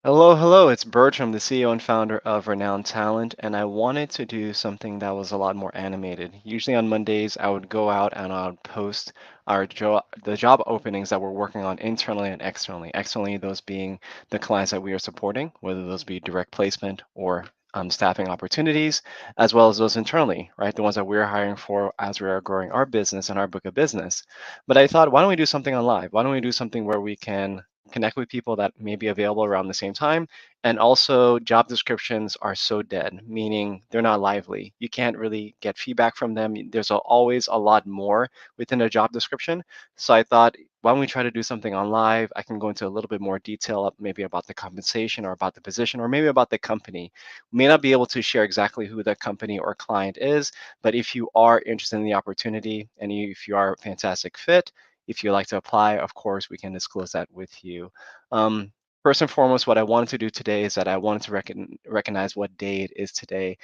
Hello, hello. It's Bertram, the CEO and founder of Renown Talent, and I wanted to do something that was a lot more animated. Usually on Mondays, I would go out and I would post the job openings that we're working on internally and externally. Externally, those being the clients that we are supporting, whether those be direct placement or staffing opportunities, as well as those internally, right? The ones that we're hiring for as we are growing our business and our book of business. But I thought, why don't we do something on live? Why don't we do something where we can connect with people that may be available around the same time. And also, job descriptions are so dead, meaning they're not lively. You can't really get feedback from them. There's always a lot more within a job description. So I thought, why don't we try to do something on live? I can go into a little bit more detail, maybe about the compensation or about the position or maybe about the company. We may not be able to share exactly who the company or client is, but if you are interested in the opportunity and if you are a fantastic fit, if you'd like to apply, of course, we can disclose that with you. Um, First and foremost, what I wanted to do today is that I wanted to recognize what day it is today.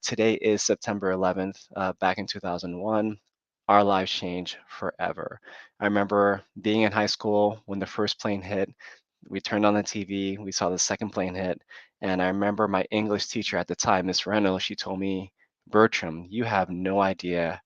Today is September 11th, back in 2001. Our lives changed forever. I remember being in high school when the first plane hit. We turned on the TV, we saw the second plane hit, and I remember my English teacher at the time, Miss Reynolds, she told me, Bertram, you have no idea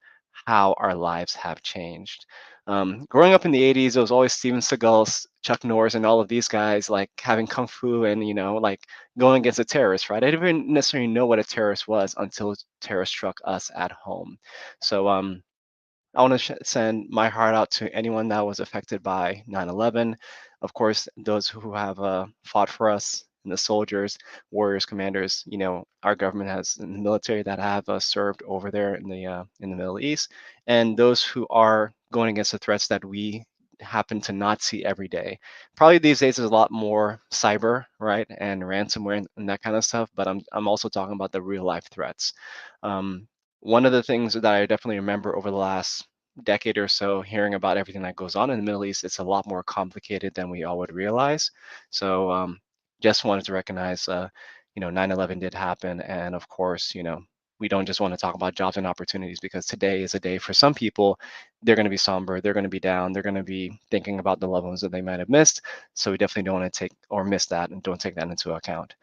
how our lives have changed. Growing up in the 80s, it was always Steven Seagal, Chuck Norris, and all of these guys like having kung fu and, like going against a terrorist, right? I didn't even necessarily know what a terrorist was until terrorist struck us at home. So, I want to send my heart out to anyone that was affected by 9/11. Of course, those who have fought for us, and the soldiers, warriors, commanders. Our government has in the military that have served over there in the Middle East, and those who are going against the threats that we happen to not see every day. Probably these days there's a lot more cyber, right, and ransomware and that kind of stuff. But I'm also talking about the real life threats. Um, One of the things that I definitely remember over the last decade or so, hearing about everything that goes on in the Middle East, it's a lot more complicated than we all would realize. So just wanted to recognize, 9/11 did happen. And of course, we don't just want to talk about jobs and opportunities because today is a day for some people, they're going to be somber, they're going to be down, they're going to be thinking about the loved ones that they might have missed. So we definitely don't want to take or miss that and don't take that into account.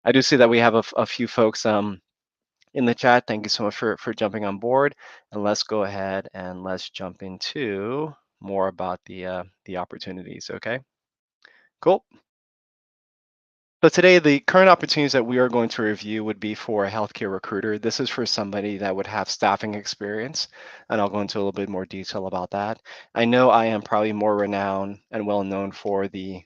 I do see that we have a few folks in the chat. Thank you so much for jumping on board. And let's go ahead and let's jump into more about the opportunities. Okay, cool. So today, the current opportunities that we are going to review would be for a healthcare recruiter. This is for somebody that would have staffing experience, and I'll go into a little bit more detail about that. I know I am probably more renowned and well known for the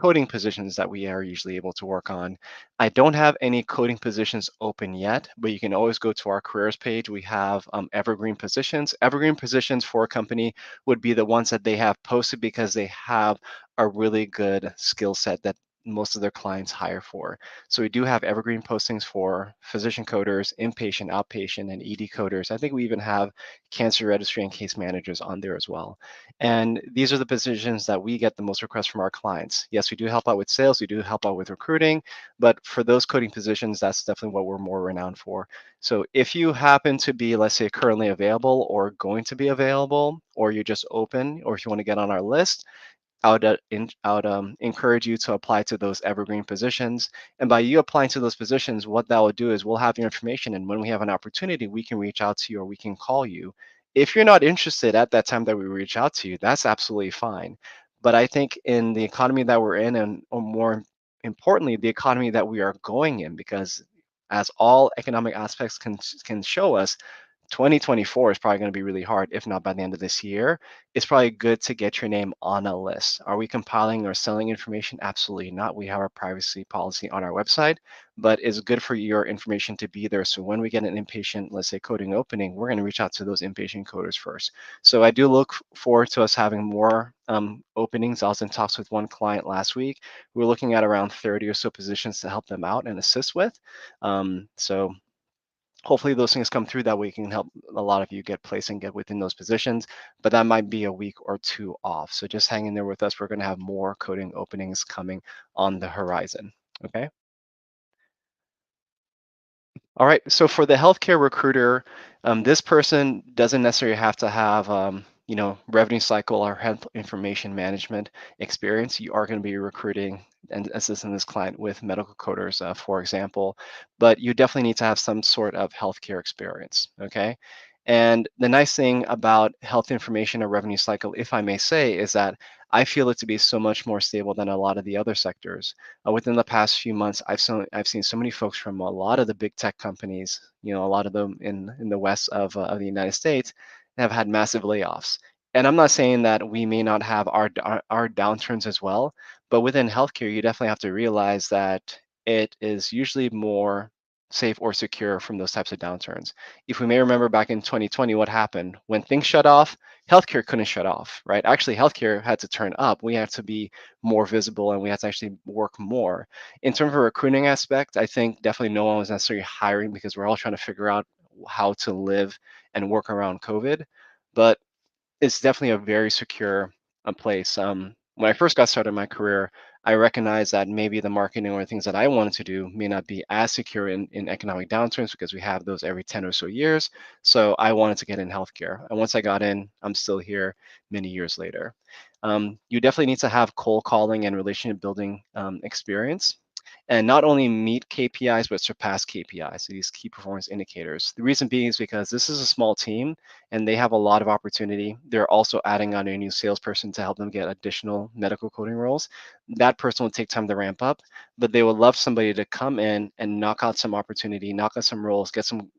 coding positions that we are usually able to work on. I don't have any coding positions open yet, but you can always go to our careers page. We have evergreen positions. Evergreen positions for a company would be the ones that they have posted because they have a really good skill set that most of their clients hire for. So we do have evergreen postings for physician coders, inpatient, outpatient, and ED coders. I think we even have cancer registry and case managers on there as well. And these are the positions that we get the most requests from our clients. Yes, we do help out with sales, we do help out with recruiting, but for those coding positions, that's definitely what we're more renowned for. So if you happen to be, let's say, currently available or going to be available, or you're just open, or if you want to get on our list, I would encourage you to apply to those evergreen positions. And by you applying to those positions, what that will do is we'll have your information. And when we have an opportunity, we can reach out to you or we can call you. If you're not interested at that time that we reach out to you, that's absolutely fine. But I think in the economy that we're in, and or more importantly, the economy that we are going in, because as all economic aspects can show us, 2024 is probably going to be really hard, if not by the end of this year. It's probably good to get your name on a list. Are we compiling or selling information? Absolutely not. We have our privacy policy on our website, but it's good for your information to be there. So when we get an inpatient, let's say coding opening, we're going to reach out to those inpatient coders first. So I do look forward to us having more openings. I was in talks with one client last week. We are looking at around 30 or so positions to help them out and assist with. So hopefully those things come through that we can help a lot of you get placed and get within those positions, but that might be a week or two off. So just hang in there with us. We're going to have more coding openings coming on the horizon. Okay. All right. So for the healthcare recruiter, this person doesn't necessarily have to have revenue cycle or health information management experience, you are going to be recruiting and assisting this client with medical coders, for example. But you definitely need to have some sort of healthcare experience. Okay. And the nice thing about health information or revenue cycle, if I may say, is that I feel it to be so much more stable than a lot of the other sectors. Within the past few months, I've seen so many folks from a lot of the big tech companies, a lot of them in the west of the United States, have had massive layoffs. And I'm not saying that we may not have our downturns as well, but within healthcare, you definitely have to realize that it is usually more safe or secure from those types of downturns. If we may remember back in 2020, what happened when things shut off? Healthcare couldn't shut off, right? Actually, healthcare had to turn up. We had to be more visible and we had to actually work more. In terms of a recruiting aspect, I think definitely no one was necessarily hiring because we're all trying to figure out how to live and work around COVID. But it's definitely a very secure place. When I first got started in my career, I recognized that maybe the marketing or things that I wanted to do may not be as secure in economic downturns because we have those every 10 or so years. So I wanted to get in healthcare. And once I got in, I'm still here many years later. You definitely need to have cold calling and relationship building experience and not only meet KPIs, but surpass KPIs, so these key performance indicators. The reason being is because this is a small team and they have a lot of opportunity. They're also adding on a new salesperson to help them get additional medical coding roles. That person will take time to ramp up, but they would love somebody to come in and knock out some opportunity, knock out some roles, get some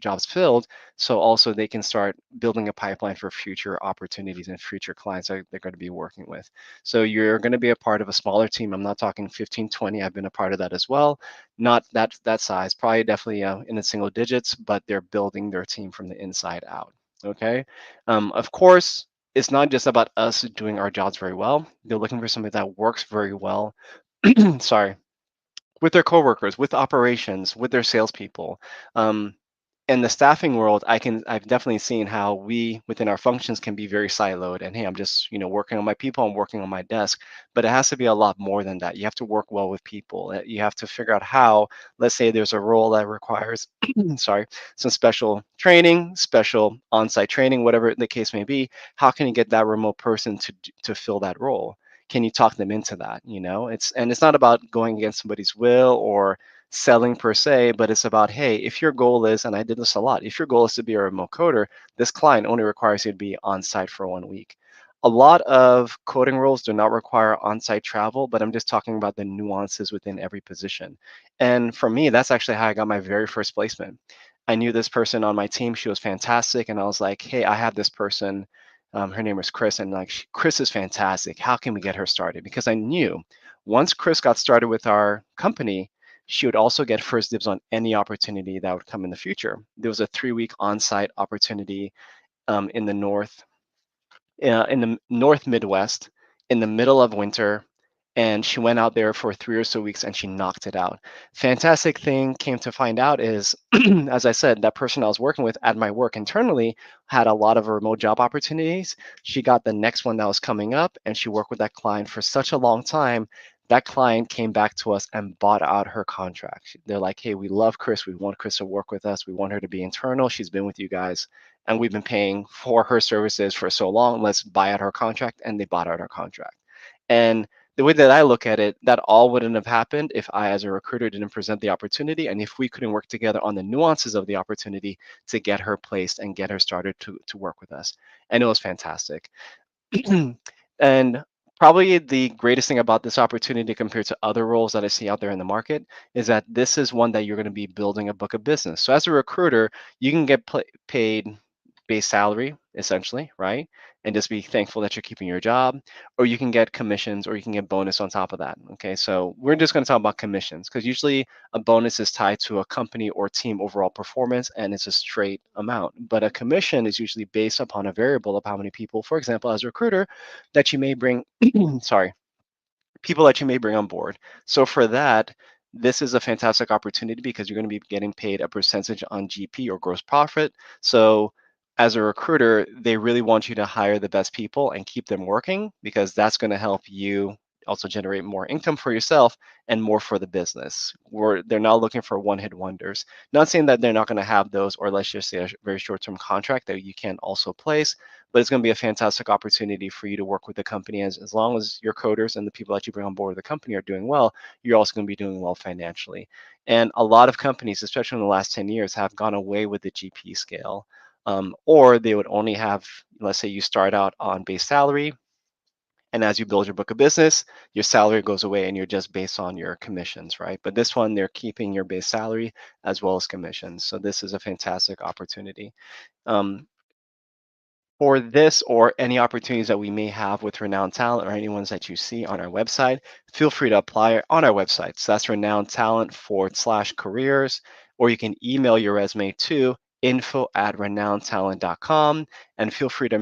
jobs filled, so also they can start building a pipeline for future opportunities and future clients that they're going to be working with. So you're going to be a part of a smaller team. I'm not talking 15, 20. I've been a part of that as well. Not that size, probably definitely in the single digits, but they're building their team from the inside out. Okay. Of course, it's not just about us doing our jobs very well. They're looking for somebody that works very well. Sorry, with their coworkers, with operations, with their salespeople. Um, in the staffing world, I've definitely seen how we within our functions can be very siloed. And hey, I'm just working on my people, I'm working on my desk, but it has to be a lot more than that. You have to work well with people. You have to figure out how. Let's say there's a role that requires, sorry, some special training, special on-site training, whatever the case may be. How can you get that remote person to fill that role? Can you talk them into that? It's not about going against somebody's will or selling per se, but it's about, hey, if your goal is, and I did this a lot, if your goal is to be a remote coder, this client only requires you to be on site for 1 week. A lot of coding roles do not require on-site travel, but I'm just talking about the nuances within every position. And for me, that's actually how I got my very first placement. I knew this person on my team. She was fantastic. And I was like, hey, I have this person. Her name was Chris. And like, Chris is fantastic. How can we get her started? Because I knew once Chris got started with our company, she would also get first dibs on any opportunity that would come in the future. There was a 3 week on-site opportunity in the North Midwest in the middle of winter, and she went out there for 3 or so weeks and she knocked it out. Fantastic thing came to find out is, as I said, that person I was working with at my work internally had a lot of remote job opportunities. She got the next one that was coming up, and she worked with that client for such a long time. That client came back to us and bought out her contract. They're like, hey, we love Chris. We want Chris to work with us. We want her to be internal. She's been with you guys and we've been paying for her services for so long. Let's buy out her contract. And they bought out her contract. And the way that I look at it, that all wouldn't have happened if I, as a recruiter, didn't present the opportunity and if we couldn't work together on the nuances of the opportunity to get her placed and get her started to work with us. And it was fantastic. And probably the greatest thing about this opportunity compared to other roles that I see out there in the market is that this is one that you're going to be building a book of business. So as a recruiter, you can get paid base salary essentially, right? And just be thankful that you're keeping your job, or you can get commissions or you can get bonus on top of that. Okay, so we're just going to talk about commissions because usually a bonus is tied to a company or team overall performance and it's a straight amount. But a commission is usually based upon a variable of how many people, for example, as a recruiter, that you may bring, sorry, people that you may bring on board. So for that, this is a fantastic opportunity because you're going to be getting paid a percentage on GP or gross profit. So as a recruiter, they really want you to hire the best people and keep them working because that's going to help you also generate more income for yourself and more for the business. Where they're not looking for one-hit wonders. Not saying that they're not going to have those, or let's just say a very short-term contract that you can also place, but it's going to be a fantastic opportunity for you to work with the company as long as your coders and the people that you bring on board the company are doing well, you're also going to be doing well financially. And a lot of companies, especially in the last 10 years, have gone away with the GP scale. Or they would only have, let's say you start out on base salary, and as you build your book of business, your salary goes away and you're just based on your commissions, right? But this one, they're keeping your base salary as well as commissions. So this is a fantastic opportunity. Um, for this or any opportunities that we may have with Renown Talent or any ones that you see on our website, feel free to apply on our website. So that's Renown Talent /careers, or you can email your resume to info@renowntalent.com, and feel free to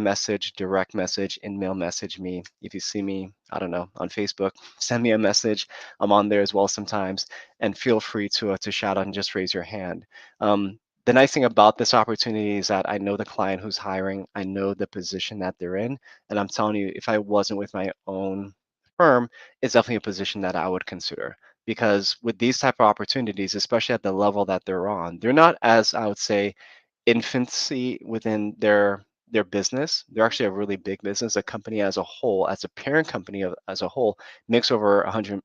direct message, and mail message me. If you see me, I don't know, on Facebook, send me a message. I'm on there as well sometimes, and feel free to shout out and just raise your hand. The nice thing about this opportunity is that I know the client who's hiring, I know the position that they're in, and I'm telling you, if I wasn't with my own firm, it's definitely a position that I would consider. Because with these type of opportunities, especially at the level that they're on, they're not as, I would say, infancy within their business. They're actually a really big business. A company as a whole, as a parent company as a whole, makes over 100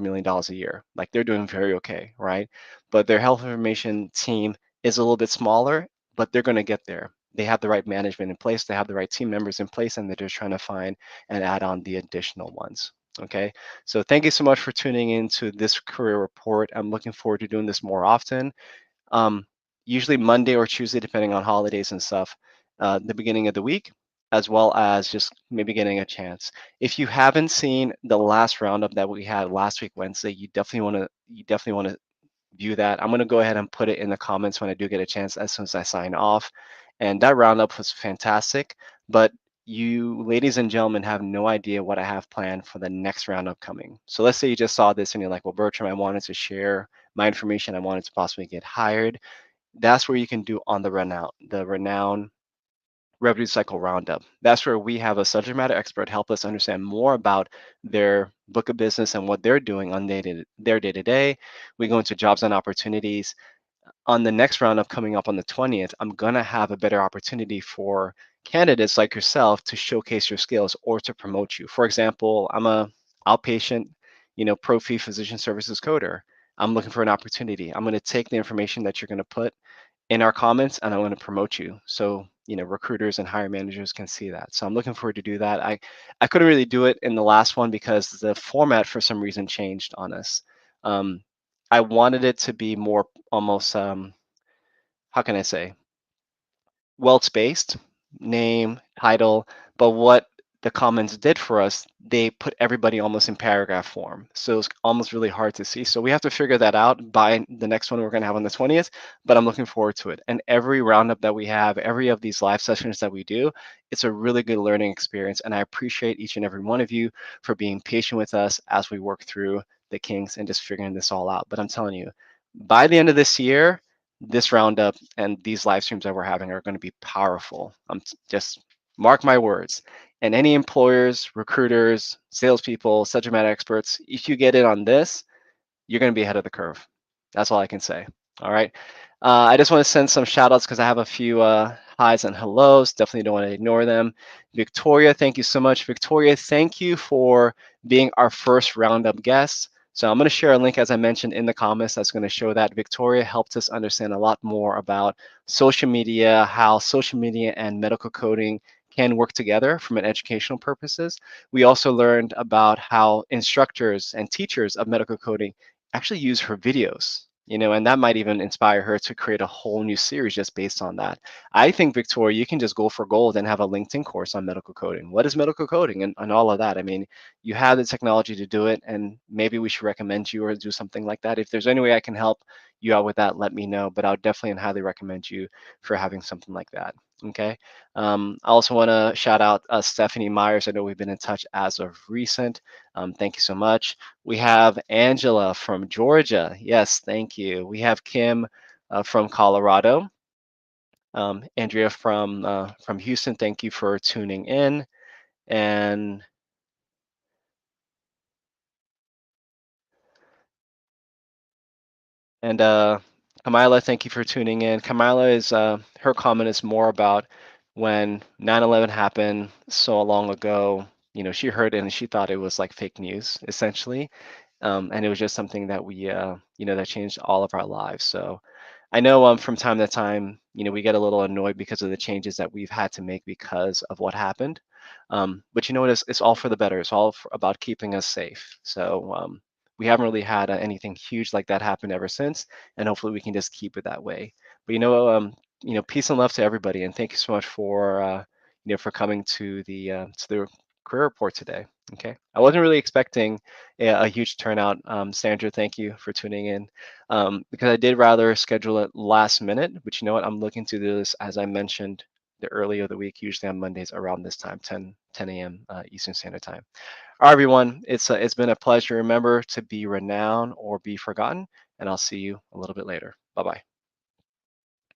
million dollars a year. Like they're doing very okay, right? But their health information team is a little bit smaller, but they're going to get there. They have the right management in place, they have the right team members in place, and they're just trying to find and add on the additional ones. Okay, so thank you so much for tuning into this career report. I'm looking forward to doing this more often. Um, Usually Monday or Tuesday, depending on holidays and stuff, the beginning of the week, as well as just maybe getting a chance. If you haven't seen the last roundup that we had last week, Wednesday, you definitely want to view that. I'm going to go ahead and put it in the comments when I do get a chance as soon as I sign off. And that roundup was fantastic. But you, ladies and gentlemen, have no idea what I have planned for the next roundup coming. So let's say you just saw this and you're like, well, Bertram, I wanted to share my information. I wanted to possibly get hired. That's where you can do on the Renown Revenue Cycle Roundup. That's where we have a subject matter expert help us understand more about their book of business and what they're doing on their day-to-day. We go into jobs and opportunities. On the next roundup coming up on the 20th, I'm going to have a better opportunity for candidates like yourself to showcase your skills or to promote you. For example, I'm a outpatient, pro fee physician services coder. I'm looking for an opportunity. I'm going to take the information that you're going to put in our comments and I want to promote you. So, recruiters and hiring managers can see that. So I'm looking forward to do that. I couldn't really do it in the last one because the format for some reason changed on us. Um, I wanted it to be more almost, how can I say, well spaced, name, title, but what the comments did for us, they put everybody almost in paragraph form. So it's almost really hard to see. So we have to figure that out by the next one we're going to have on the 20th, but I'm looking forward to it. And every roundup that we have, every of these live sessions that we do, it's a really good learning experience. And I appreciate each and every one of you for being patient with us as we work through the kinks and just figuring this all out. But I'm telling you, by the end of this year, this roundup and these live streams that we're having are going to be powerful. Just mark my words. And any employers, recruiters, salespeople, subject matter experts, if you get in on this, you're going to be ahead of the curve. That's all I can say. All right. I just want to send some shout outs because I have a few highs and hellos. Definitely don't want to ignore them. Victoria, thank you so much. Victoria, thank you for being our first roundup guest. So I'm going to share a link, as I mentioned, in the comments that's going to show that Victoria helped us understand a lot more about social media, how social media and medical coding can work together from an educational purposes. We also learned about how instructors and teachers of medical coding actually use her videos, and that might even inspire her to create a whole new series just based on that. I think, Victoria, you can just go for gold and have a LinkedIn course on medical coding. What is medical coding and all of that? I mean, you have the technology to do it, and maybe we should recommend you or do something like that. If there's any way I can help you out with that, let me know. But I would definitely and highly recommend you for having something like that. Okay. I also want to shout out Stephanie Myers. I know we've been in touch as of recent. Thank you so much. We have Angela from Georgia. Yes, thank you. We have Kim from Colorado. Andrea from Houston. Thank you for tuning in. And And Kamila, thank you for tuning in. Kamila is her comment is more about when 9/11 happened so long ago. You know, she heard it and she thought it was like fake news, essentially. And it was just something that that changed all of our lives. So I know from time to time, we get a little annoyed because of the changes that we've had to make because of what happened. But you know what? It's all for the better. It's all about keeping us safe. So we haven't really had anything huge like that happen ever since, and hopefully we can just keep it that way. But peace and love to everybody, and thank you so much for for coming to the career report today. Okay, I wasn't really expecting a huge turnout. Sandra, thank you for tuning in. Because I did rather schedule it last minute, but you know what? I'm looking to do this, as I mentioned, the earlier of the week, usually on Mondays around this time, 10 a.m. Eastern Standard Time. All right, everyone, it's been a pleasure. Remember to be renowned or be forgotten, and I'll see you a little bit later. Bye bye.